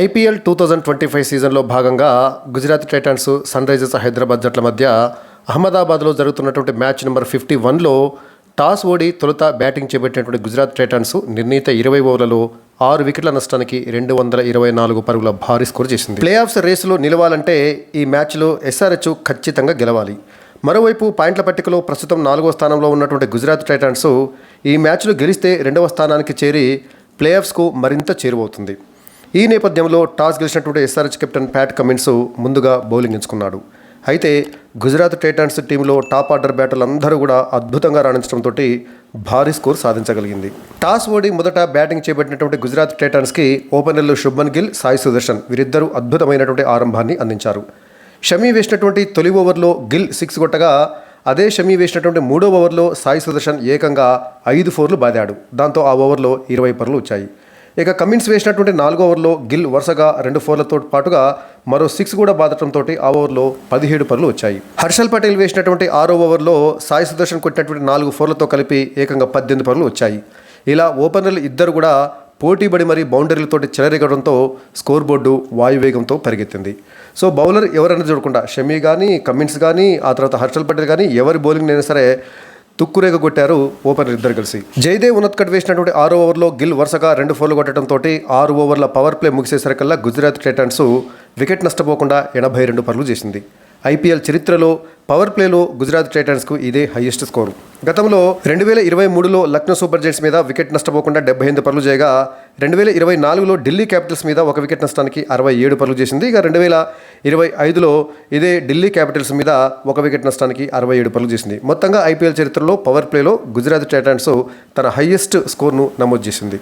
IPL 2025 సీజన్లో భాగంగా Gujarat Titans Sunrisers Hyderabad జట్ల మధ్య అహ్మదాబాద్లో జరుగుతున్నటువంటి మ్యాచ్ నెంబర్ 51లో టాస్ ఓడి తొలుత బ్యాటింగ్ చేపట్టినటువంటి గుజరాత్ టైటాన్స్ నిర్ణీత 20 ఓవర్లలో 6 వికెట్ల నష్టానికి 224 పరుగుల భారీ స్కోర్ చేసింది. ప్లే ఆఫ్స్ రేసులో నిలవాలంటే ఈ మ్యాచ్లో ఎస్ఆర్హెచ్ ఖచ్చితంగా గెలవాలి. మరోవైపు పాయింట్ల పట్టికలో ప్రస్తుతం 4వ స్థానంలో ఉన్నటువంటి గుజరాత్ టైటాన్స్ ఈ మ్యాచ్లో గెలిస్తే 2వ స్థానానికి చేరి ప్లే ఆఫ్స్కు మరింత చేరువవుతుంది. ఈ నేపథ్యంలో టాస్ గెలిచినటువంటి ఎస్ఆర్హెచ్ కెప్టెన్ ప్యాట్ కమిన్స్ ముందుగా బౌలింగ్ ఎంచుకున్నాడు. అయితే గుజరాత్ టైటాన్స్ టీంలో టాప్ ఆర్డర్ బ్యాటర్లు అందరూ కూడా అద్భుతంగా రాణించడంతో భారీ స్కోర్ సాధించగలిగింది. టాస్ ఓడి మొదట బ్యాటింగ్ చేపట్టినటువంటి గుజరాత్ టైటాన్స్కి ఓపెనర్లు శుభ్మన్ గిల్, సాయి సుదర్శన్ వీరిద్దరూ అద్భుతమైనటువంటి ఆరంభాన్ని అందించారు. షమీ వేసినటువంటి తొలి ఓవర్లో గిల్ 6 కొట్టగా అదే షమీ వేసినటువంటి 3వ ఓవర్లో సాయి సుదర్శన్ ఏకంగా 5 4లు బాదాడు. దాంతో ఆ ఓవర్లో 20 పరుగులు వచ్చాయి. ఇక కమిన్స్ వేసినటువంటి 4వ ఓవర్లో గిల్ వరుసగా 2 4లతో పాటుగా మరో 6 కూడా బాదటంతో ఆ ఓవర్లో 17 పరుగులు వచ్చాయి. హర్షల్ పటేల్ వేసినటువంటి 6వ ఓవర్లో సాయి సుదర్శన్ కొట్టినటువంటి 4 4లతో కలిపి ఏకంగా 18 పరుగులు వచ్చాయి. ఇలా ఓపెనర్లు ఇద్దరు కూడా పోటీపడి మరీ బౌండరీలతోటి చెలరేగడంతో స్కోర్ బోర్డు వాయువేగంతో పరిగెత్తింది. సో బౌలర్ ఎవరైనా చూడకుండా షమీ కానీ, కమిన్స్ కానీ, ఆ తర్వాత హర్షల్ పటేల్ కానీ ఎవరి బౌలింగ్ అయినా సరే తుక్కురేగ కొట్టారు ఓపెనర్ ఇద్దరు కలిసి. జైదేవ్ ఉన్నత్కట్ వేసినటువంటి 6వ ఓవర్లో గిల్ వరుసగా 2 4లు కొట్టడంతో 6 ఓవర్ల పవర్ ప్లే ముగిసేసరికల్లా గుజరాత్ టైటాన్స్ వికెట్ నష్టపోకుండా 82 పరుగులు చేసింది. ఐపీఎల్ చరిత్రలో పవర్ ప్లేలో గుజరాత్ టైటాన్స్కు ఇదే హైయెస్ట్ స్కోరు. గతంలో 2023లో లక్నో సూపర్ జెయింట్స్ మీద వికెట్ నష్టపోకుండా 78 పరుగులు చేయగా 2024లో ఢిల్లీ క్యాపిటల్స్ మీద 1 వికెట్ నష్టానికి 67 పరుగులు చేసింది. ఇక 2025లో ఇదే ఢిల్లీ క్యాపిటల్స్ మీద 1 వికెట్ నష్టానికి 67 పరుగులు చేసింది. మొత్తంగా ఐపీఎల్ చరిత్రలో పవర్ ప్లేలో గుజరాత్ టైటాన్స్ తన హైయెస్ట్ స్కోర్ను నమోదు చేసింది.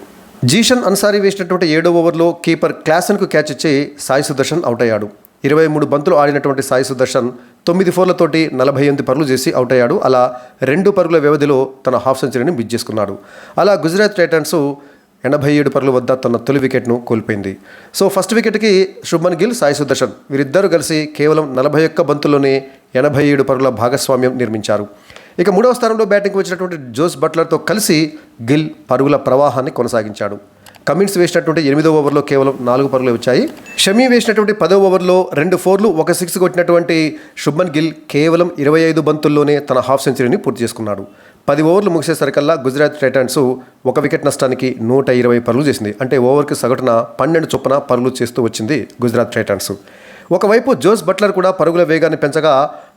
జీషన్ అన్సారీ వేసినటువంటి 7వ ఓవర్లో కీపర్ క్లాసన్కు క్యాచ్ ఇచ్చి సాయి సుదర్శన్ అవుట్ అయ్యాడు. 23 బంతులు ఆడినటువంటి సాయి సుదర్శన్ 9 4లతోటి 48 పరుగులు చేసి అవుట్ అయ్యాడు. అలా 2 పరుగుల వ్యవధిలో తన హాఫ్ సెంచరీని బిట్ చేసుకున్నాడు. అలా గుజరాత్ టైటాన్స్ 87 పరుగుల వద్ద తన తొలి వికెట్ను కోల్పోయింది. సో ఫస్ట్ వికెట్కి శుభ్మన్ గిల్, సాయి సుదర్శన్ వీరిద్దరూ కలిసి కేవలం 41 బంతుల్లోనే 87 పరుగుల భాగస్వామ్యం నిర్మించారు. ఇక 3వ స్థానంలో బ్యాటింగ్కి వచ్చినటువంటి జోస్ బట్లర్తో కలిసి గిల్ పరుగుల ప్రవాహాన్ని కొనసాగించాడు. కమిన్స్ వేసినటువంటి 8వ ఓవర్లో కేవలం 4 పరుగులు వచ్చాయి. షమీ వేసినటువంటి 10వ ఓవర్లో 2 4లు 1 6 కొట్టినటువంటి శుభ్మన్ గిల్ కేవలం 25 బంతుల్లోనే తన హాఫ్ సెంచరీని పూర్తి చేసుకున్నాడు. 10 ఓవర్లు ముగిసేసరికల్లా గుజరాత్ టైటాన్స్ 1 వికెట్ నష్టానికి 120 పరుగులు చేసింది. అంటే ఓవర్కి సగటున 12 చొప్పున పరుగులు చేస్తూ వచ్చింది గుజరాత్ టైటాన్స్. ఒకవైపు జోస్ బట్లర్ కూడా పరుగుల వేగాన్ని పెంచగా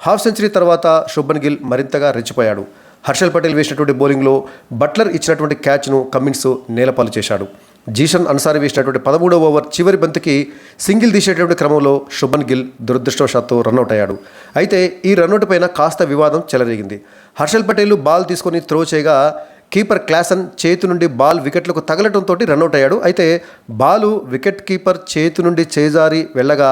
హాఫ్ సెంచరీ తర్వాత శుభ్మన్ గిల్ మరింతగా రెచ్చిపోయాడు. హర్షల్ పటేల్ వేసినటువంటి బౌలింగ్లో బట్లర్ ఇచ్చినటువంటి క్యాచ్ను కమిన్స్ నేలపాలు చేశాడు. జీషన్ అన్సారీ వేసినటువంటి 13వ ఓవర్ చివరి బంతికి సింగిల్ తీసేటటువంటి క్రమంలో శుభ్మన్ గిల్ దురదృష్టవశాత్తు రన్అట్ అయ్యాడు. అయితే ఈ రన్అట్ పైన కాస్త వివాదం చెలరేగింది. హర్షల్ పటేల్ బాల్ తీసుకొని త్రో చేయగా కీపర్ క్లాసన్ చేతి నుండి బాల్ వికెట్లకు తగలటంతో రన్అట్ అయ్యాడు. అయితే బాలు వికెట్ కీపర్ చేతి నుండి చేజారి వెళ్ళగా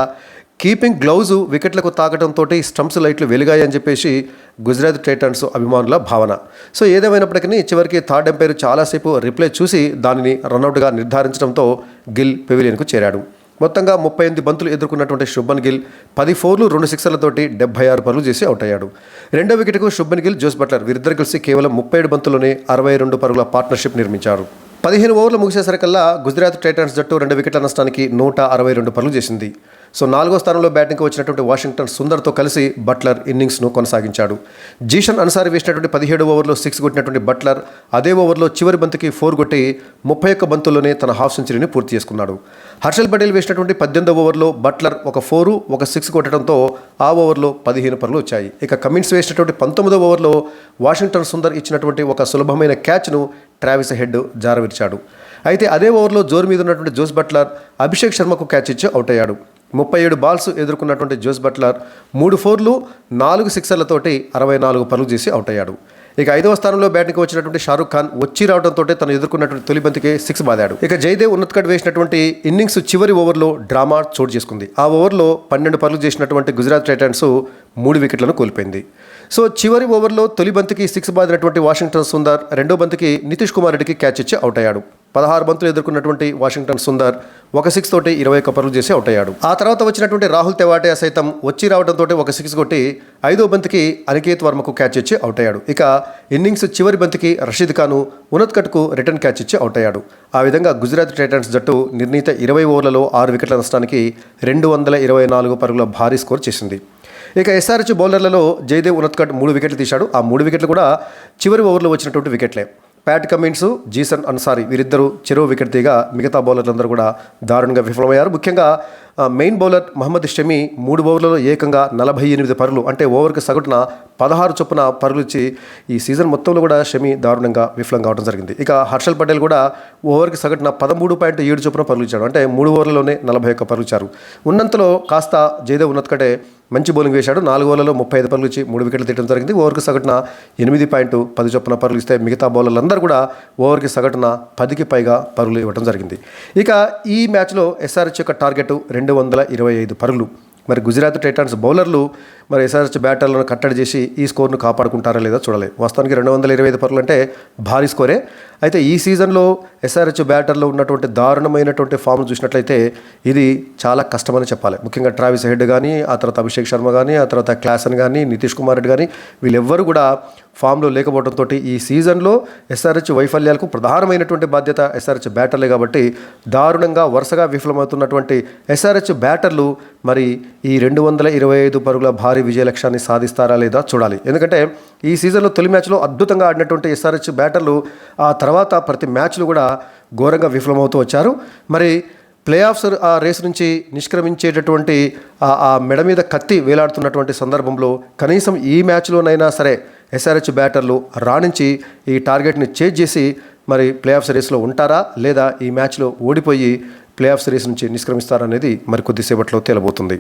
కీపింగ్ గ్లౌజు వికెట్లకు తాకడంతో స్టంప్స్ లైట్లు వెలిగాయని చెప్పేసి గుజరాత్ టైటాన్స్ అభిమానుల భావన. సో ఏదేమైనప్పటికీ చివరికి థర్డ్ ఎంపైర్ చాలాసేపు రిప్లై చూసి దానిని రన్అట్గా నిర్ధారించడంతో గిల్ పెవిలియన్కు చేరాడు. మొత్తంగా 38 బంతులు ఎదుర్కొన్నటువంటి శుభ్మన్ గిల్ 10 4లు 2 6లతోటి 76 పరుగులు చేసి అవుట్ అయ్యాడు. 2వ వికెట్కు శుభ్మన్ గిల్, జోస్ బట్లర్ వీరిద్దరు కలిసి కేవలం 37 బంతుల్లోనే 62 పరుగుల పార్ట్నర్షిప్ నిర్మించారు. 15 ఓవర్లు ముగిసేసరికల్లా గుజరాత్ టైటాన్స్ జట్టు 2 వికెట్ల నష్టానికి 162 పరుగులు చేసింది. సో 4వ స్థానంలో బ్యాటింగ్కి వచ్చినటువంటి వాషింగ్టన్ సుందర్తో కలిసి బట్లర్ ఇన్నింగ్స్ను కొనసాగించాడు. జీషన్ అన్సారీ వేసినటువంటి 17వ ఓవర్లో 6 కొట్టినటువంటి బట్లర్ అదే ఓవర్లో చివరి బంతికి 4 కొట్టి 31 బంతుల్లోనే తన హాఫ్ సెంచరీని పూర్తి చేసుకున్నాడు. హర్షల్ పటేల్ వేసినటువంటి 18వ ఓవర్లో బట్లర్ 1 4, 1 6 కొట్టడంతో ఆ ఓవర్లో 15 పరుగులు వచ్చాయి. ఇక కమిన్స్ వేసినటువంటి 19వ ఓవర్లో వాషింగ్టన్ సుందర్ ఇచ్చినటువంటి ఒక సులభమైన క్యాచ్ను ట్రావిస్ హెడ్ జారవిరిచాడు. అయితే అదే ఓవర్లో జోరు మీద ఉన్నటువంటి జోస్ బట్లర్ అభిషేక్ శర్మకు క్యాచ్ ఇచ్చి అవుట్ అయ్యాడు. 37 బాల్స్ ఎదుర్కొన్నటువంటి జోస్ బట్లర్ 3 4లు 4 6లతోటి 64 పరుగులు చేసి అవుట్ అయ్యాడు. ఇక 5వ స్థానంలో బ్యాటింగ్కి వచ్చినటువంటి షారుఖ్ ఖాన్ వచ్చి రావడంతో తను ఎదుర్కొన్నటువంటి తొలి బంతికి 6 బాదాడు. ఇక జైదేవ్ ఉన్నత్కట్ వేసినటువంటి ఇన్నింగ్స్ చివరి ఓవర్లో డ్రామా చోటు చేసుకుంది. ఆ ఓవర్లో 12 పరుగులు చేసినటువంటి గుజరాత్ టైటాన్స్ 3 వికెట్లను కోల్పోయింది. సో చివరి ఓవర్లో తొలి బంతికి 6 బాదినటువంటి వాషింగ్టన్ సుందర్ 2వ బంతికి నితీష్ కుమార్ రెడ్డికి క్యాచ్ ఇచ్చి అవుట్ అయ్యాడు. 16 బంతులు ఎదుర్కొన్నటువంటి వాషింగ్టన్ సుందర్ 1 6 తోటి 21 పరుగులు చేసి అవుట్ అయ్యాడు. ఆ తర్వాత వచ్చినటువంటి రాహుల్ తెవాటియా సైతం వచ్చి రావడంతో 1 6 కొట్టి 5వ బంతికి అనికేత్ వర్మకు క్యాచ్ ఇచ్చి అవుట్ అయ్యాడు. ఇక ఇన్నింగ్స్ చివరి బంతికి రషీద్ ఖాన్ ఉనత్కట్కు రిటర్న్ క్యాచ్ ఇచ్చి అవుట్ అయ్యాడు. ఆ విధంగా గుజరాత్ టైటన్స్ జట్టు నిర్ణీత 20 ఓవర్లలో 6 వికెట్ల నష్టానికి 224 పరుగుల భారీ స్కోర్ చేసింది. ఇక ఎస్ఆర్హెచ్ బౌలర్లలో జయదేవ్ ఉనత్కట్ 3 వికెట్లు తీశాడు. ఆ 3 వికెట్లు కూడా చివరి ఓవర్లో వచ్చినటువంటి వికెట్లే. ప్యాట్ కమిన్స్, జీసన్ అన్సారీ వీరిద్దరూ చెరో వికెట్ తీగా మిగతా బౌలర్లందరూ కూడా దారుణంగా విఫలమయ్యారు. ముఖ్యంగా మెయిన్ బౌలర్ మహమ్మద్ షమి 3 ఓవర్లలో ఏకంగా 48 పరుగులు, అంటే ఓవర్కి సగటున 16 చొప్పున పరుగులు ఇచ్చి ఈ సీజన్ మొత్తంలో కూడా షమి దారుణంగా విఫలం కావడం జరిగింది. ఇక హర్షల్ పటేల్ కూడా ఓవర్కి సగటున 13.7 చొప్పున పరుగులు ఇచ్చాడు, అంటే 3 ఓవర్లలోనే 41 పరుగులు ఇచ్చారు. ఉన్నంతలో కాస్త జయదేవ్ ఉనత్కటే మంచి బౌలింగ్ వేశాడు. 4 ఓవర్లలో 35 పరుగులు ఇచ్చి 3 వికెట్లు తీయడం జరిగింది. ఓవర్కి సగటున 8.10 చొప్పున పరుగులు ఇస్తే మిగతా బౌలర్లందరూ కూడా ఓవర్కి సగటున 10కి పైగా పరుగులు ఇవ్వడం జరిగింది. ఇక ఈ మ్యాచ్లో ఎస్ఆర్హెచ్ యొక్క టార్గెట్ 225 పరుగులు. మరి గుజరాత్ టైటాన్స్ బౌలర్లు మరి ఎస్ఆర్హెచ్ బ్యాటర్లను కట్టడి చేసి ఈ స్కోర్ను కాపాడుకుంటారా లేదా చూడాలి. వాస్తవానికి 225 పరుగులు అంటే భారీ స్కోరే. అయితే ఈ సీజన్లో ఎస్ఆర్హెచ్ బ్యాటర్లో ఉన్నటువంటి దారుణమైనటువంటి ఫామ్ చూసినట్లయితే ఇది చాలా కష్టమని చెప్పాలి. ముఖ్యంగా ట్రావిస్ హెడ్ కానీ, ఆ తర్వాత అభిషేక్ శర్మ కానీ, ఆ తర్వాత క్లాసన్ కానీ, నితీష్ కుమార్ రెడ్డి కానీ వీళ్ళెవ్వరూ కూడా ఫామ్లో లేకపోవడంతో ఈ సీజన్లో ఎస్ఆర్హెచ్ వైఫల్యాలకు ప్రధానమైనటువంటి బాధ్యత ఎస్ఆర్హెచ్ బ్యాటర్లే. కాబట్టి దారుణంగా వరుసగా విఫలమవుతున్నటువంటి ఎస్ఆర్హెచ్ బ్యాటర్లు మరి ఈ 225 పరుగుల భారీ విజయ లక్ష్యాన్ని సాధిస్తారా లేదా చూడాలి. ఎందుకంటే ఈ సీజన్లో తొలి మ్యాచ్లో అద్భుతంగా ఆడినటువంటి ఎస్ఆర్హెచ్ బ్యాటర్లు ఆ తర్వాత ప్రతి మ్యాచ్లు కూడా ఘోరంగా విఫలమవుతూ వచ్చారు. మరి ప్లే ఆఫ్స్ ఆ రేసు నుంచి నిష్క్రమించేటటువంటి ఆ మెడ మీద కత్తి వేలాడుతున్నటువంటి సందర్భంలో కనీసం ఈ మ్యాచ్లోనైనా సరే ఎస్ఆర్హెచ్ బ్యాటర్లు రాణించి ఈ టార్గెట్ని చేజ్ చేసి మరి ప్లే ఆఫ్ సిరీస్లో ఉంటారా లేదా ఈ మ్యాచ్లో ఓడిపోయి ప్లే ఆఫ్ సిరీస్ నుంచి నిష్క్రమిస్తారనేది మరి కొద్దిసేపట్లో తేలబోతుంది.